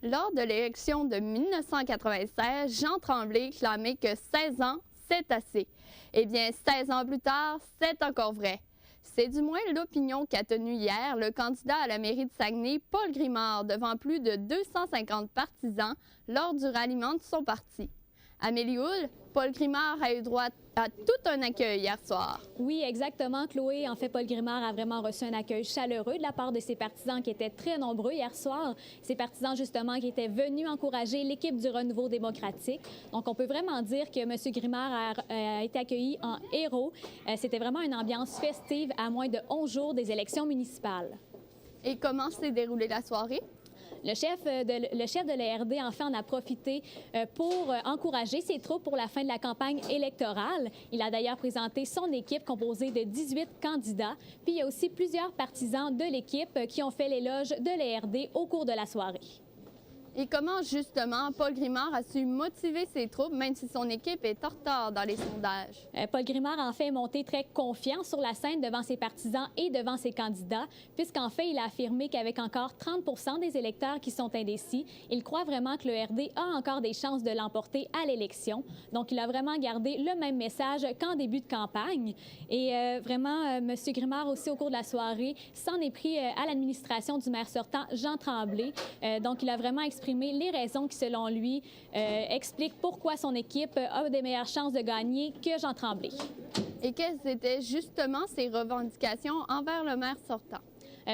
Lors de l'élection de 1996, Jean Tremblay clamait que 16 ans, c'est assez. Eh bien, 16 ans plus tard, c'est encore vrai. C'est du moins l'opinion qu'a tenue hier le candidat à la mairie de Saguenay, Paul Grimard, devant plus de 250 partisans lors du ralliement de son parti. Amélie Houle, Paul Grimard a eu droit à tout un accueil hier soir. Oui, exactement, Chloé. En fait, Paul Grimard a vraiment reçu un accueil chaleureux de la part de ses partisans qui étaient très nombreux hier soir. Ces partisans, justement, qui étaient venus encourager l'équipe du Renouveau démocratique. Donc, on peut vraiment dire que M. Grimard a été accueilli en héros. C'était vraiment une ambiance festive à moins de 11 jours des élections municipales. Et comment s'est déroulée la soirée? Le chef de l'ARD, en fait, en a profité pour encourager ses troupes pour la fin de la campagne électorale. Il a d'ailleurs présenté son équipe composée de 18 candidats. Puis il y a aussi plusieurs partisans de l'équipe qui ont fait l'éloge de l'ARD au cours de la soirée. Et comment, justement, Paul Grimard a su motiver ses troupes, même si son équipe est en retard dans les sondages? Paul Grimard, en fait, est monté très confiant sur la scène devant ses partisans et devant ses candidats, puisqu'en fait, il a affirmé qu'avec encore 30 des électeurs qui sont indécis, il croit vraiment que le RD a encore des chances de l'emporter à l'élection. Donc, il a vraiment gardé le même message qu'en début de campagne. Et vraiment, M. Grimard, aussi, au cours de la soirée, s'en est pris à l'administration du maire sortant, Jean Tremblay. Donc, il a vraiment exprimé les raisons qui, selon lui, expliquent pourquoi son équipe a des meilleures chances de gagner que Jean Tremblay. Et quelles étaient justement ses revendications envers le maire sortant?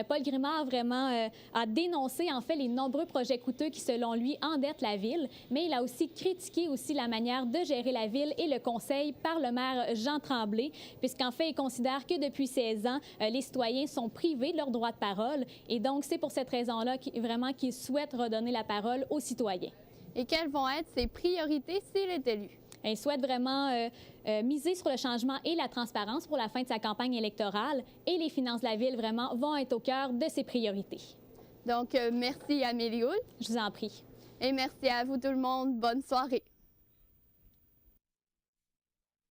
Paul Grimard vraiment a dénoncé en fait les nombreux projets coûteux qui, selon lui, endettent la ville, mais il a aussi critiqué la manière de gérer la ville et le conseil par le maire Jean Tremblay, puisqu'en fait, il considère que depuis 16 ans, les citoyens sont privés de leur droit de parole, et donc c'est pour cette raison-là qu'il souhaite redonner la parole aux citoyens. Et quelles vont être ses priorités s'il est élu? Il souhaite vraiment miser sur le changement et la transparence pour la fin de sa campagne électorale, et les finances de la ville, vraiment, vont être au cœur de ses priorités. Donc, merci Amélie Houle. Je vous en prie. Et merci à vous tout le monde. Bonne soirée.